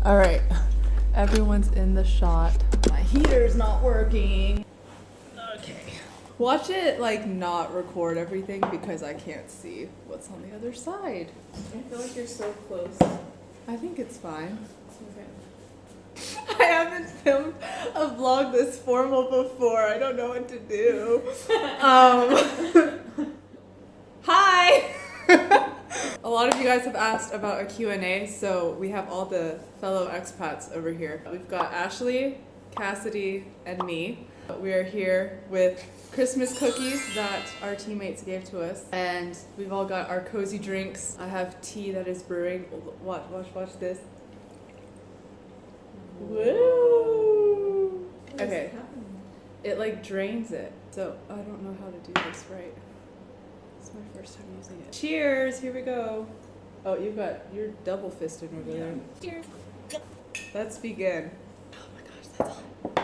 All right, everyone's in the shot. My heater's not working. Okay. Watch it like not record everything because I can't see what's on the other side. I feel like you're so close. I think it's fine. Okay. I haven't filmed a vlog this formal before. I don't know what to do. Hi! A lot of you guys have asked about a Q&A, so we have all the fellow expats over here. We've got Ashley, Cassidy, and me. We are here with Christmas cookies that our teammates gave to us, and we've all got our cozy drinks. I have tea that is brewing. Watch this. Woo! Okay. It like drains it, so I don't know how to do this right. It's my first time using it. Cheers! Here we go. Oh, you're double fisted over there. Cheers. Let's begin. Oh my gosh, that's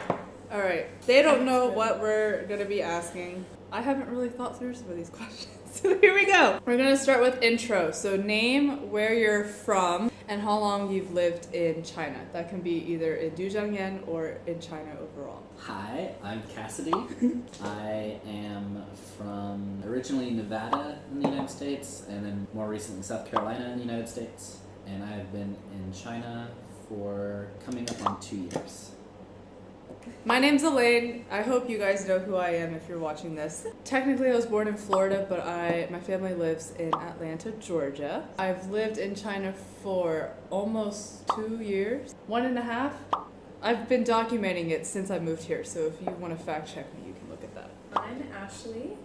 hot. All right. They don't know what we're gonna be asking. I haven't really thought through some of these questions. So here we go. We're gonna start with intro. So name, where you're from, and how long you've lived in China. That can be either in Dujiangyan or in China overall. Hi, I'm Cassidy. I am from originally Nevada in the United States, and then more recently South Carolina in the United States. And I've been in China for coming up on 2 years. My name's Elaine. I hope you guys know who I am if you're watching this. Technically, I was born in Florida, but my family lives in Atlanta, Georgia. I've lived in China for almost 2 years, 1.5. I've been documenting it since I moved here, so if you want to fact check me, you can look at that. I'm Ashley.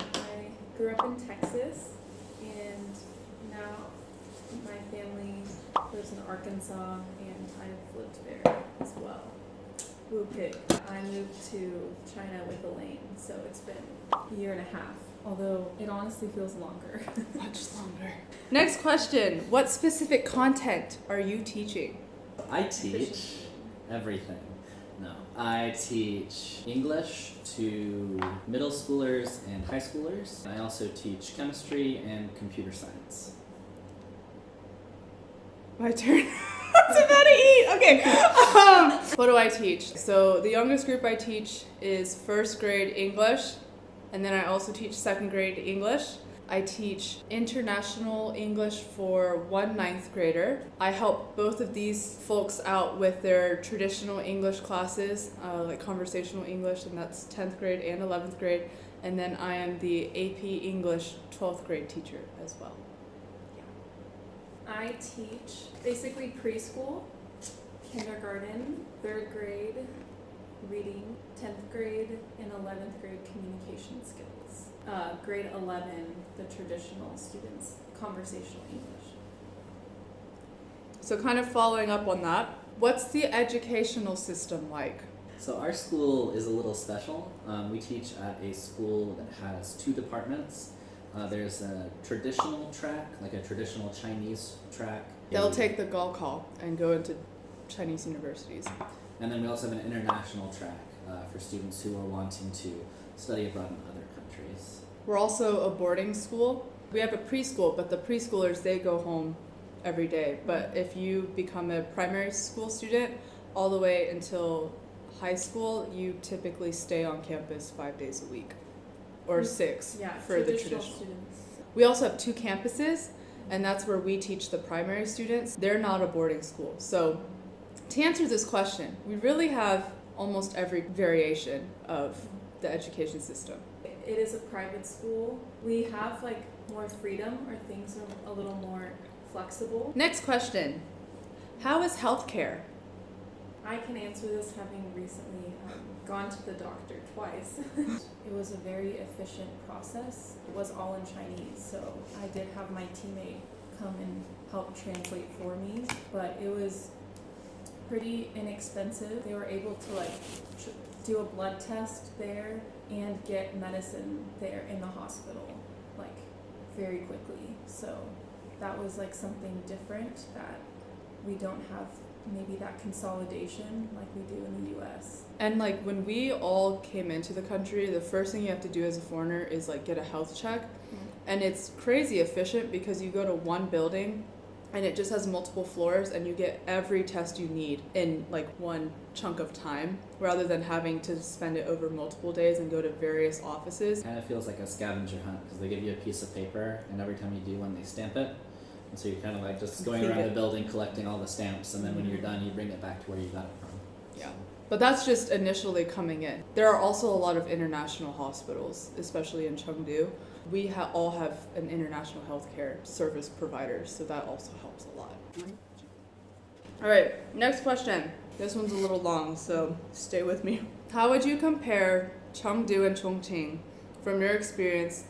I grew up in Texas, and now my family lives in Arkansas, and I've lived there as well. Okay. I moved to China with Elaine, so it's been 1.5 years, although it honestly feels longer. Much longer. Next question. What specific content are you teaching? I teach everything. No. I teach English to middle schoolers and high schoolers. I also teach chemistry and computer science. My turn. It's about to eat. Okay. What do I teach? So the youngest group I teach is first grade English, and then I also teach second grade English. I teach international English for one 9th grader. I help both of these folks out with their traditional English classes, like conversational English, and that's 10th grade and 11th grade. And then I am the AP English 12th grade teacher as well. I teach basically preschool, kindergarten, 3rd grade reading, 10th grade, and 11th grade communication skills. Grade 11, the traditional students, conversational English. So kind of following up on that, what's the educational system like? So our school is a little special. We teach at a school that has 2 departments. There's a traditional track, like a traditional Chinese track. They'll take the Gaokao and go into Chinese universities. And then we also have an international track for students who are wanting to study abroad in other countries. We're also a boarding school. We have a preschool, but the preschoolers, they go home every day. But if you become a primary school student all the way until high school, you typically stay on campus 5 days a week. Or 6 for the traditional students. We also have 2 campuses, and that's where we teach the primary students. They're not a boarding school. So to answer this question, we really have almost every variation of the education system. It is a private school. We have like more freedom, or things are a little more flexible. Next question. How is healthcare? I can answer this having recently gone to the doctor twice. It was a very efficient process. It was all in Chinese, so I did have my teammate come and help translate for me, but it was pretty inexpensive. They were able to do a blood test there and get medicine there in the hospital very quickly. So that was something different that we don't have, maybe that consolidation like we do in the US. And when we all came into the country, the first thing you have to do as a foreigner is get a health check. And it's crazy efficient because you go to one building and it just has multiple floors, and you get every test you need in like one chunk of time rather than having to spend it over multiple days and go to various offices. It kind of feels like a scavenger hunt because they give you a piece of paper, and every time you do one, they stamp it. And so you're kind of like just going around the building collecting all the stamps, and then when you're done, you bring it back to where you got it from. Yeah. But that's just initially coming in. There are also a lot of international hospitals, especially in Chengdu. We all have an international healthcare service provider, so that also helps a lot. All right, next question. This one's a little long, so stay with me. How would you compare Chengdu and Chongqing from your experience,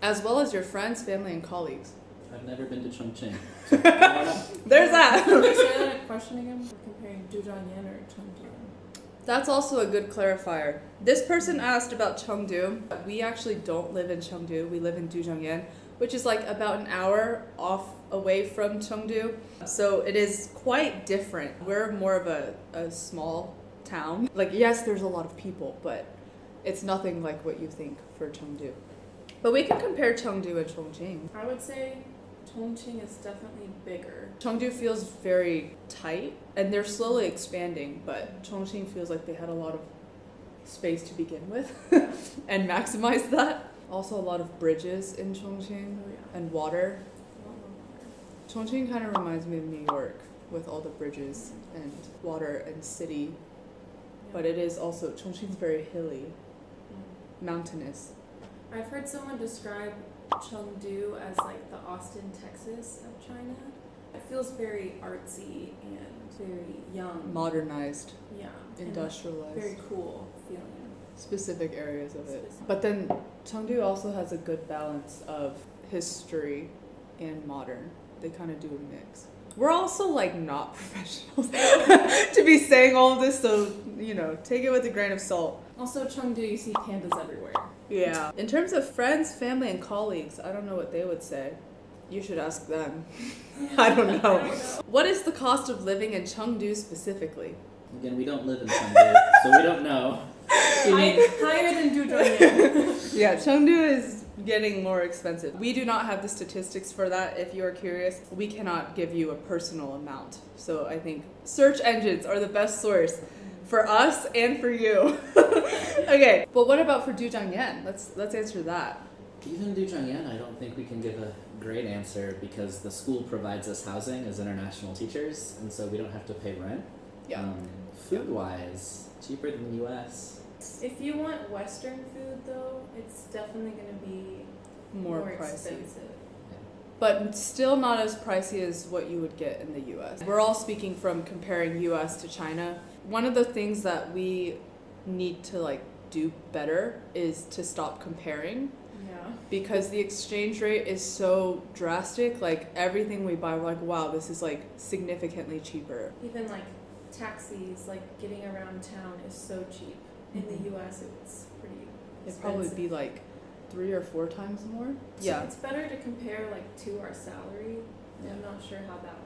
as well as your friends, family, and colleagues? I've never been to Chongqing. So I don't know. There's that. Can you say that question again? We're comparing Duzhanyan or Chengdu. That's also a good clarifier. This person asked about Chengdu. We actually don't live in Chengdu. We live in Duzhanyan, which is like about an hour away from Chengdu. So it is quite different. We're more of a small town. Like, yes, there's a lot of people, but it's nothing like what you think for Chengdu. But we can compare Chengdu and Chongqing. I would say Chongqing is definitely bigger. Chengdu feels very tight, and they're slowly expanding, but Chongqing feels like they had a lot of space to begin with and maximize that. Also a lot of bridges in Chongqing and water. Chongqing kind of reminds me of New York with all the bridges and water and city, but it is also, Chongqing's very hilly, mountainous. I've heard someone describe Chengdu as like the Austin, Texas of China. It feels very artsy and very young. Modernized, Yeah. industrialized. Very cool feeling. Specific areas of it. But then Chengdu also has a good balance of history and modern. They kind of do a mix. We're also like not professionals to be saying all of this, so take it with a grain of salt. Also, Chengdu, you see pandas everywhere. Yeah. In terms of friends, family, and colleagues, I don't know what they would say. You should ask them. I don't know. What is the cost of living in Chengdu specifically? Again, we don't live in Chengdu, so we don't know. Higher than Duzhanyan. Yeah, Chengdu is getting more expensive. We do not have the statistics for that. If you are curious, we cannot give you a personal amount. So I think search engines are the best source for us and for you. Okay, but what about for Duzhanyan? Let's answer that. Even Duzhanyan, I don't think we can give a great answer because the school provides us housing as international teachers, and so we don't have to pay rent. Yeah. Food-wise, cheaper than the U.S. If you want Western food, though, it's definitely going to be More pricey. expensive. But still not as pricey as what you would get in the U.S. We're all speaking from comparing U.S. to China. One of the things that we need to do better is to stop comparing. Yeah. Because the exchange rate is so drastic. Like everything we buy, we're like, wow, this is like significantly cheaper. Even like taxis, like getting around town is so cheap. In the U.S., it's pretty expensive. It'd probably be like 3 or 4 times more. So Yeah. it's better to compare to our salary. Yeah. I'm not sure how that.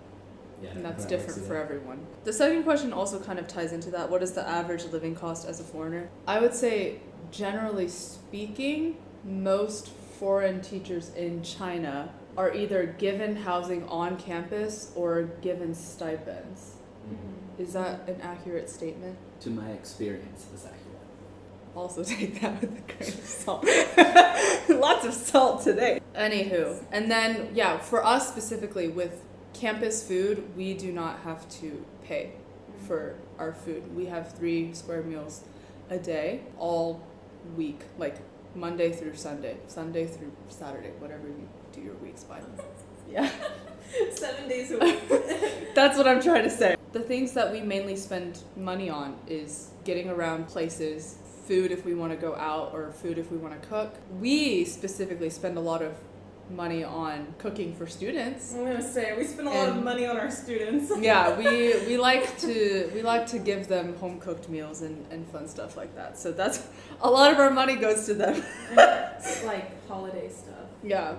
Yeah, And that's that different works for either. everyone. The second question also kind of ties into that. What is the average living cost as a foreigner? I would say, generally speaking, most foreign teachers in China are either given housing on campus or given stipends. Is that an accurate statement? To my experience, it's accurate. Also take that with a grain of salt. Lots of salt today. Anywho, and then, yeah, for us specifically with campus food, we do not have to pay for our food. We have 3 square meals a day, all week, like Monday through Sunday, Sunday through Saturday, whatever you do your weeks by. Yeah. 7 days a week. That's what I'm trying to say. The things that we mainly spend money on is getting around places, food if we want to go out, or food if we want to cook. We specifically spend a lot of money on cooking for students. I'm gonna say we spend a lot of money on our students. Yeah, we like to give them home cooked meals and fun stuff like that. So that's a lot of our money goes to them. It's like holiday stuff. Yeah.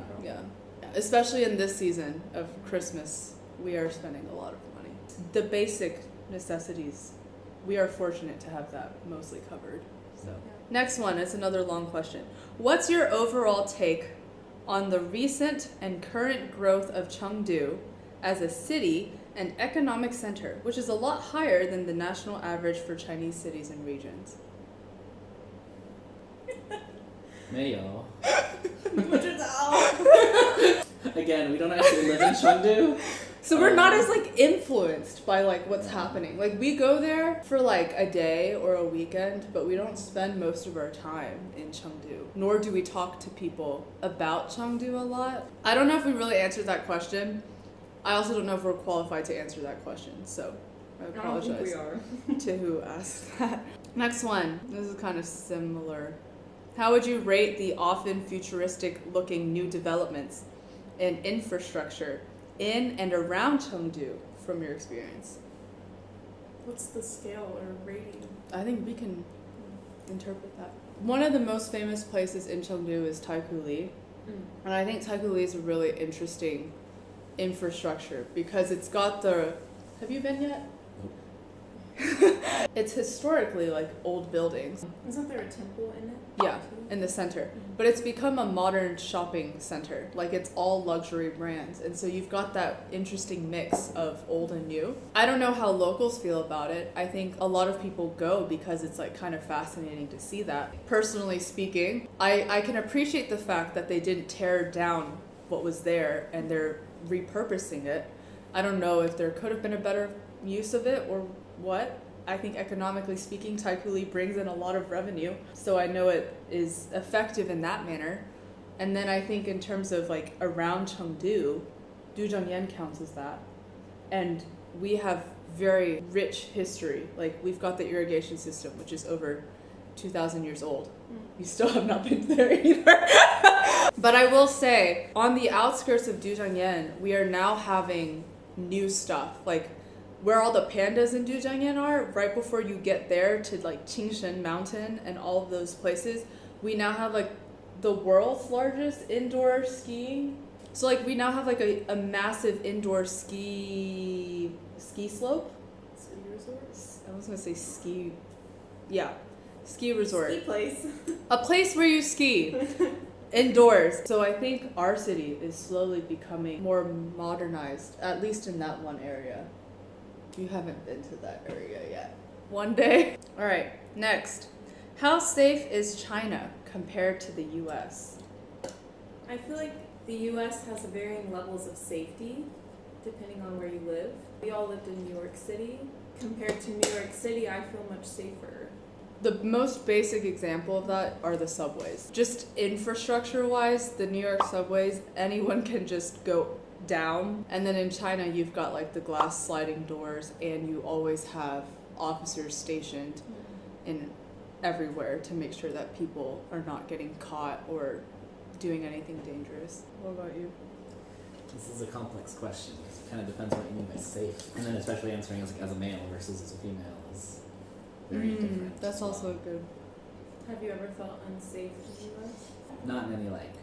Especially in this season of Christmas, we are spending a lot of money. The basic necessities, we are fortunate to have that mostly covered. So next one is another long question. What's your overall take on the recent and current growth of Chengdu as a city and economic center, which is a lot higher than the national average for Chinese cities and regions. 没有。不知道。 Again, we don't actually live in Chengdu. So we're not as like influenced by like what's happening. Like we go there for like a day or a weekend, but we don't spend most of our time in Chengdu. Nor do we talk to people about Chengdu a lot. I don't know if we really answered that question. I also don't know if we're qualified to answer that question. So I I don't apologize think we are. to who asked that. Next one. This is kind of similar. How would you rate the often futuristic looking new developments and infrastructure in and around Chengdu from your experience? What's the scale or rating? I think we can interpret that. One of the most famous places in Chengdu is Taikoo Li. And I think Taikoo Li is a really interesting infrastructure because it's got the... Have you been yet? It's historically like old buildings. Isn't there a temple in it? Yeah, in the center. But it's become a modern shopping center. Like it's all luxury brands. And so you've got that interesting mix of old and new. I don't know how locals feel about it. I think a lot of people go because it's like kind of fascinating to see that. Personally speaking, I can appreciate the fact that they didn't tear down what was there and they're repurposing it. I don't know if there could have been a better use of it or what. I think economically speaking, Taikoo Li brings in a lot of revenue, so I know it is effective in that manner. And then I think in terms of like around Chengdu, Duzhongyan counts as that. And we have very rich history. Like we've got the irrigation system, which is over 2,000 years old. You still have not been there either. But I will say, on the outskirts of Duzhongyan, we are now having new stuff. Like where all the pandas in Duzhongyan are, right before you get there to like Qingshen Mountain and all of those places, we now have like the world's largest indoor skiing. So like we now have like a massive indoor ski slope. Ski resort? I was gonna say ski, yeah, ski resort. Ski place. A place where you ski. Indoors. So I think our city is slowly becoming more modernized, at least in that one area. You haven't been to that area yet. One day. All right, next. How safe is China compared to the US? I feel like the US has varying levels of safety depending on where you live. We all lived in New York City. Compared to New York City, I feel much safer. The most basic example of that are the subways. Just infrastructure-wise, the New York subways, anyone can just go down. And then in China, you've got like the glass sliding doors, and you always have officers stationed in everywhere to make sure that people are not getting caught or doing anything dangerous. What about you? This is a complex question. It kind of depends what you mean by safe. And then especially answering as a male versus as a female is very different. That's as well. also good. Have you ever felt unsafe in the US? Not in any like,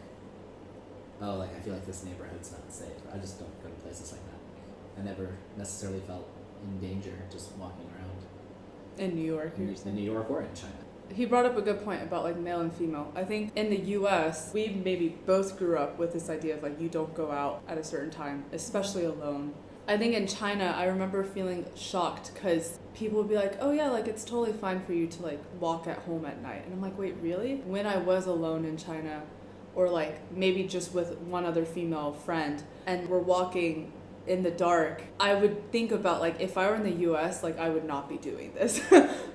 oh, like I feel like this neighborhood's not safe. I just don't go to places like that. I never necessarily felt in danger just walking around. In New York, you're In saying? New York or in China. He brought up a good point about like male and female. I think in the US, we maybe both grew up with this idea of like you don't go out at a certain time, especially alone. I think in China, I remember feeling shocked because people would be like, oh yeah, like it's totally fine for you to like walk at home at night. And I'm like, wait, really? When I was alone in China, or like maybe just with one other female friend, and we're walking in the dark, I would think about like if I were in the US, like I would not be doing this.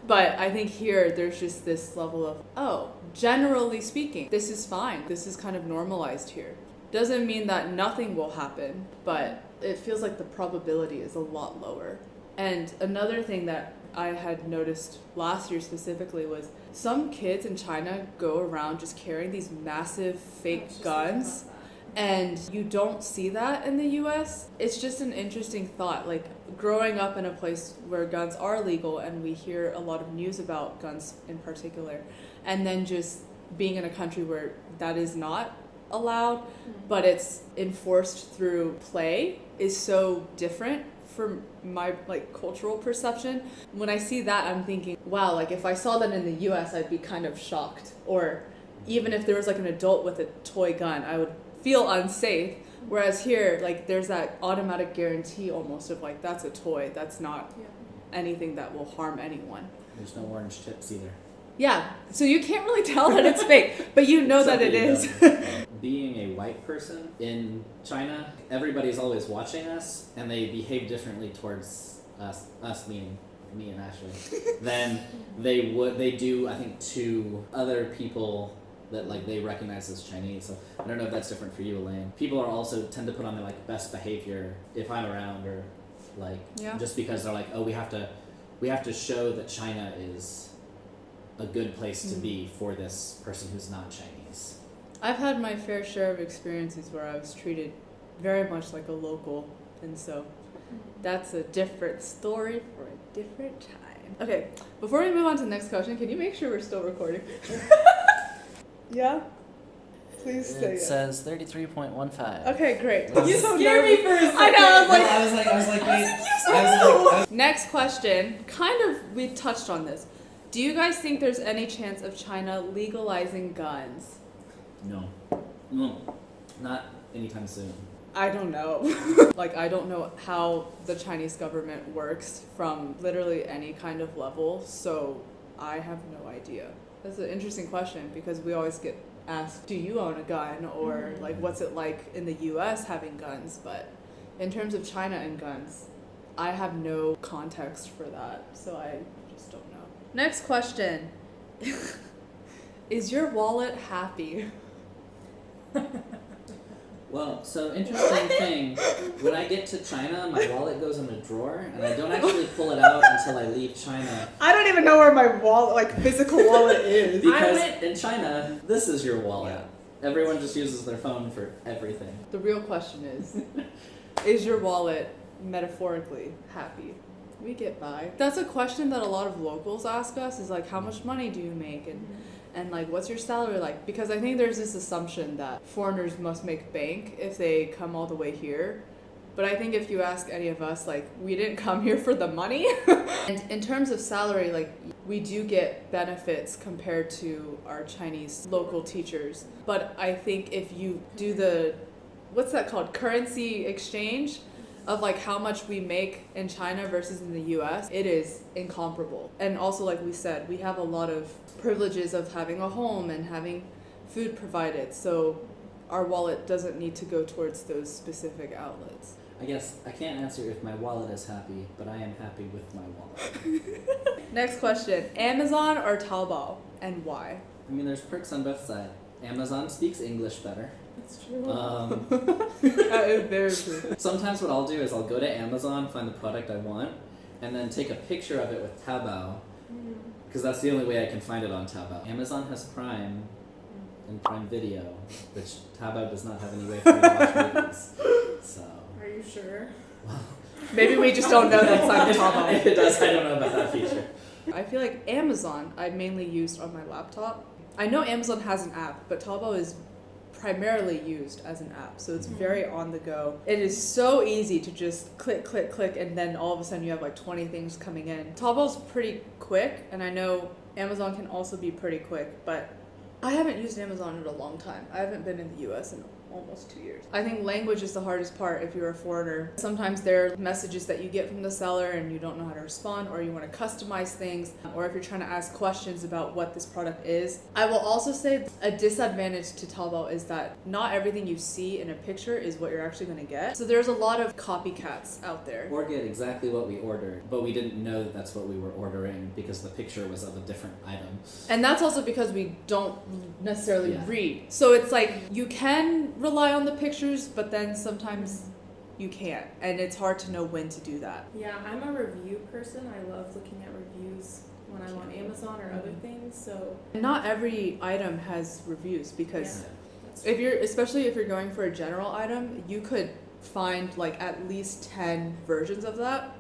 But I think here there's just this level of, oh, generally speaking, this is fine. This is kind of normalized here. Doesn't mean that nothing will happen, but it feels like the probability is a lot lower. And another thing that I had noticed last year specifically was some kids in China go around just carrying these massive fake guns. And you don't see that in the US. It's just an interesting thought. Like growing up in a place where guns are legal and we hear a lot of news about guns in particular, and then just being in a country where that is not allowed, but it's enforced through play is so different from my like cultural perception. When I see that, I'm thinking, wow, like if I saw that in the US, I'd be kind of shocked. Or even if there was like an adult with a toy gun, I would feel unsafe, Whereas here, like, there's that automatic guarantee almost of like, that's a toy, that's not Yeah. anything that will harm anyone. There's no orange tips either. Yeah, so you can't really tell that it's fake, but you know that it is. Being a white person in China, everybody's always watching us, and they behave differently towards us meaning me and Ashley, than they do, I think, to other people that like they recognize as Chinese. So I don't know if that's different for you, Elaine. People are also tend to put on their like best behavior if I'm around, or like just because they're like, oh, we have to show that China is a good place to be for this person who's not Chinese. I've had my fair share of experiences where I was treated very much like a local, and so that's a different story for a different time. Okay, before we move on to the next question, can you make sure we're still recording? Yeah? Please say It says 33.15. Okay, great. You scared me for a second. I know, I was like, wait. Next question, kind of, we touched on this. Do you guys think there's any chance of China legalizing guns? No, not anytime soon. I don't know. Like, I don't know how the Chinese government works from literally any kind of level, so I have no idea. That's an interesting question because we always get asked, do you own a gun? Or like, what's it like in the US having guns? But in terms of China and guns, I have no context for that, so I just don't know. Next question. Is your wallet happy? Well, so interesting thing, when I get to China, my wallet goes in a drawer, and I don't actually pull it out until I leave China. I don't even know where my wallet, like physical wallet is. Because in China, this is your wallet. Yeah. Everyone just uses their phone for everything. The real question is your wallet metaphorically happy? We get by. That's a question that a lot of locals ask us, is like, how much money do you make? And like, what's your salary like? Because I think there's this assumption that foreigners must make bank if they come all the way here. But I think if you ask any of us, like, we didn't come here for the money. And in terms of salary, like, we do get benefits compared to our Chinese local teachers. But I think if you do the, what's that called? Currency exchange of like how much we make in China versus in the US, it is incomparable. And also, like we said, we have a lot of privileges of having a home and having food provided, so our wallet doesn't need to go towards those specific outlets. I guess I can't answer if my wallet is happy, but I am happy with my wallet. Next question, Amazon or Taobao, and why? I mean, there's perks on both sides. Amazon speaks English better. That's true. That is very true. Sometimes what I'll do is I'll go to Amazon, find the product I want, and then take a picture of it with Taobao, because that's the only way I can find it on Taobao. Amazon has Prime and Prime Video, which Taobao does not have any way for me to watch movies. So. Are you sure? Well, Maybe we just don't know that's on Taobao. If it does, I don't know about that feature. I feel like Amazon I mainly used on my laptop. I know Amazon has an app, but Taobao is primarily used as an app, so it's very on the go. It is so easy to just click, click, click, and then all of a sudden you have like 20 things coming in. Taobao's pretty quick, and I know Amazon can also be pretty quick, but I haven't used Amazon in a long time. I haven't been in the US in almost 2 years. I think language is the hardest part if you're a foreigner. Sometimes there are messages that you get from the seller and you don't know how to respond, or you want to customize things, or if you're trying to ask questions about what this product is. I will also say a disadvantage to Taobao is that not everything you see in a picture is what you're actually going to get. So there's a lot of copycats out there. Or get exactly what we ordered, but we didn't know that that's what we were ordering because the picture was of a different item. And that's also because we don't necessarily read. So it's like you can rely on the pictures, but then sometimes you can't, and it's hard to know when to do that. Yeah, I'm a review person. I love looking at reviews when I'm on Amazon or other things, so not every item has reviews, because especially if you're going for a general item, you could find like at least 10 versions of that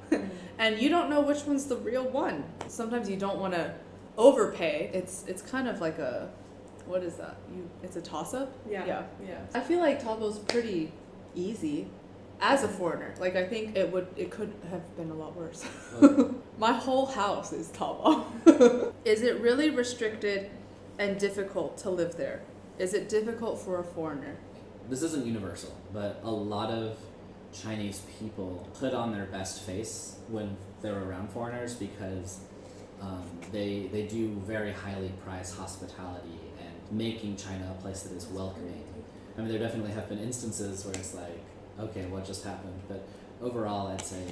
and you don't know which one's the real one. Sometimes you don't want to overpay. It's kind of like a, what is that? It's a toss-up? Yeah. I feel like Taobao's pretty easy as a foreigner. Like, I think it could have been a lot worse. Okay. My whole house is Taobao. Is it really restricted and difficult to live there? Is it difficult for a foreigner? this isn't universal, but a lot of Chinese people put on their best face when they're around foreigners because they do very highly prize hospitality and making China a place that is welcoming. I mean, there definitely have been instances where it's like, okay, what just happened? But overall, I'd say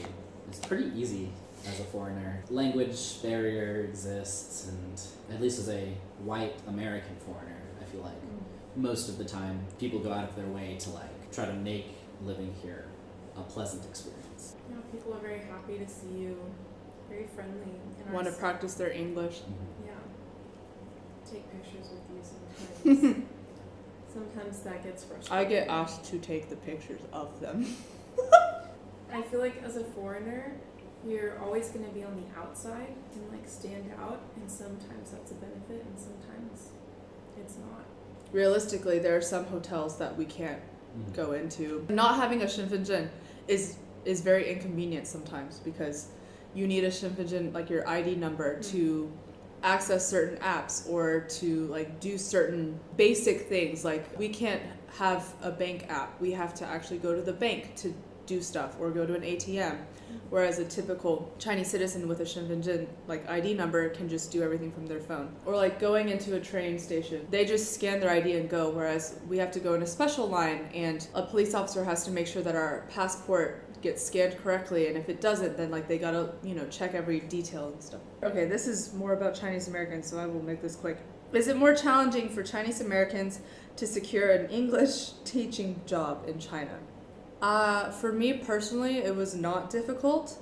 it's pretty easy as a foreigner. Language barrier exists, and at least as a white American foreigner, I feel like most of the time people go out of their way to like try to make living here a pleasant experience. Yeah, people are very happy to see you, very friendly. Want to practice their English. Yeah. Take pictures with you sometimes. Sometimes that gets frustrating. I get asked to take the pictures of them. I feel like as a foreigner, you're always going to be on the outside and like stand out, and sometimes that's a benefit and sometimes it's not. Realistically, there are some hotels that we can't go into. Not having a Shinfenzhen is very inconvenient sometimes because you need a Shinfenzhen, like your ID number, to access certain apps or to like do certain basic things. Like we can't have a bank app. We have to actually go to the bank to do stuff or go to an ATM. Whereas a typical Chinese citizen with a Shinfenzhen like ID number can just do everything from their phone. Or like going into a train station, they just scan their ID and go, whereas we have to go in a special line and a police officer has to make sure that our passport gets scanned correctly, and if it doesn't, then like they gotta, check every detail and stuff. Okay, this is more about Chinese Americans, so I will make this quick. Is it more challenging for Chinese Americans to secure an English teaching job in China? For me personally, it was not difficult.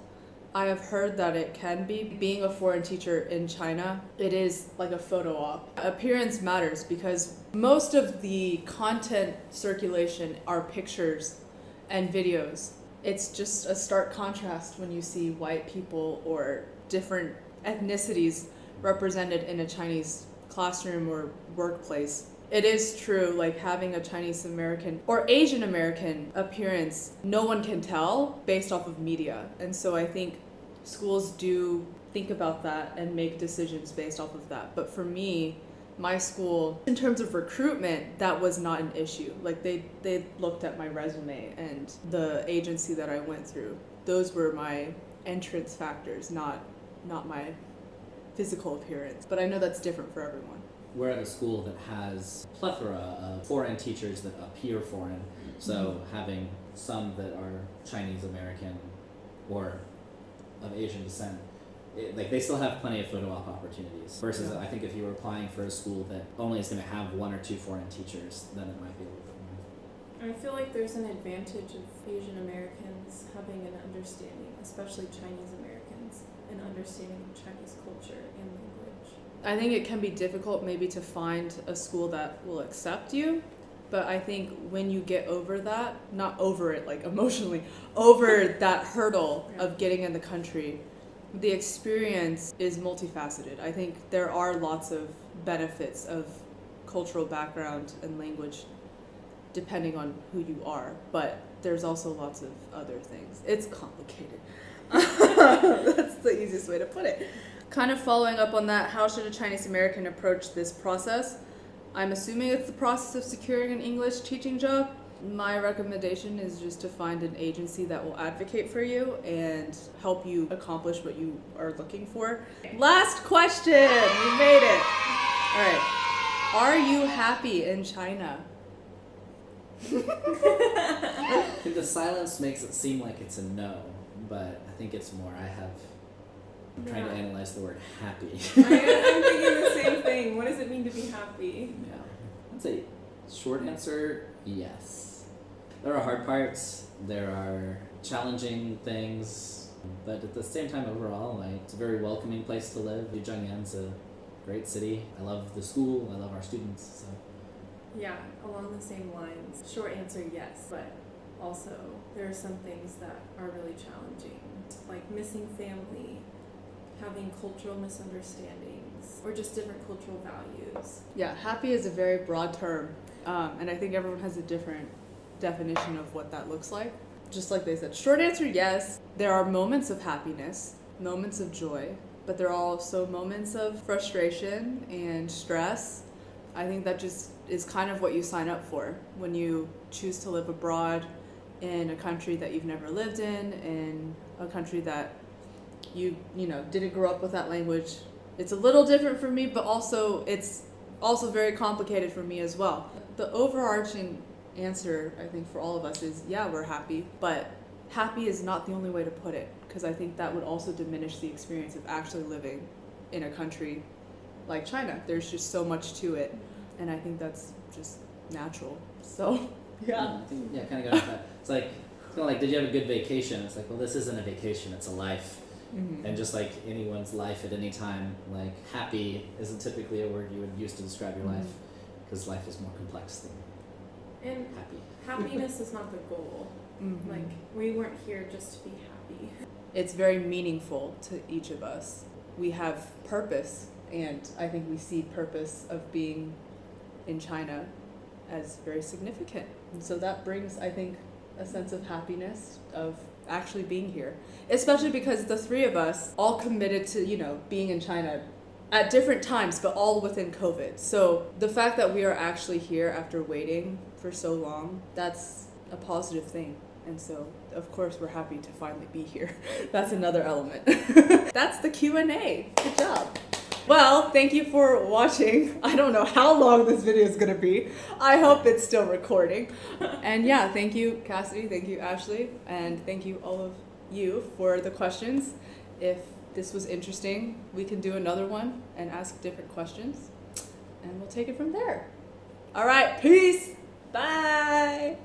I have heard that it can be. Being a foreign teacher in China, it is like a photo op. Appearance matters because most of the content circulation are pictures and videos. It's just a stark contrast when you see white people or different ethnicities represented in a Chinese classroom or workplace. It is true, like having a Chinese American or Asian American appearance, no one can tell based off of media. And so I think schools do think about that and make decisions based off of that. But for me, my school, in terms of recruitment, that was not an issue. Like they looked at my resume and the agency that I went through. Those were my entrance factors, not my physical appearance. But I know that's different for everyone. We're at a school that has a plethora of foreign teachers that appear foreign. So having some that are Chinese American or of Asian descent, they still have plenty of photo op opportunities. Versus, I think if you were applying for a school that only is going to have one or two foreign teachers, then it might be a little bit more. I feel like there's an advantage of Asian Americans having an understanding, especially Chinese Americans, an understanding of Chinese culture and language. I think it can be difficult maybe to find a school that will accept you, but I think when you get over that, not over it like emotionally, over that hurdle of getting in the country, the experience is multifaceted. I think there are lots of benefits of cultural background and language depending on who you are, but there's also lots of other things. It's complicated. That's the easiest way to put it. Kind of following up on that, how should a Chinese American approach this process? I'm assuming it's the process of securing an English teaching job. My recommendation is just to find an agency that will advocate for you and help you accomplish what you are looking for. Last question! We made it! Alright. Are you happy in China? I think the silence makes it seem like it's a no, but I think it's more I'm trying to analyze the word happy. I'm thinking the same thing. What does it mean to be happy? Yeah. I'd say short answer, yes. There are hard parts, there are challenging things, but at the same time overall, it's a very welcoming place to live. Zhangyan's a great city. I love the school, I love our students. So. Yeah, along the same lines. Short answer, yes, but also there are some things that are really challenging, like missing family, having cultural misunderstandings, or just different cultural values. Yeah, happy is a very broad term, and I think everyone has a different definition of what that looks like. Just like they said, short answer, yes. There are moments of happiness, moments of joy, but there are also moments of frustration and stress. I think that just is kind of what you sign up for when you choose to live abroad in a country that you've never lived in a country that you know didn't grow up with that language. It's a little different for me, but also it's also very complicated for me as well. The overarching answer, I think, for all of us is, yeah, we're happy, but happy is not the only way to put it, because I think that would also diminish the experience of actually living in a country like China. There's just so much to it, and I think that's just natural. So, yeah. I think, kind of got that. It's kind of like, did you have a good vacation? It's like, well, this isn't a vacation, it's a life. Mm-hmm. And just like anyone's life at any time, like happy isn't typically a word you would use to describe your life, because life is more complex than And happy. happiness is not the goal. Mm-hmm. Like, we weren't here just to be happy. It's very meaningful to each of us. We have purpose, and I think we see purpose of being in China as very significant. And so that brings, I think, a sense of happiness of actually being here, especially because the three of us all committed to, you know, being in China at different times, but all within COVID. So the fact that we are actually here after waiting for so long, that's a positive thing. And so, of course, we're happy to finally be here. That's another element. That's the Q&A. Good job. Well, thank you for watching. I don't know how long this video is going to be. I hope it's still recording. And yeah, thank you, Cassidy. Thank you, Ashley. And thank you, all of you, for the questions. If this was interesting, we can do another one and ask different questions. And we'll take it from there. All right, peace. Bye.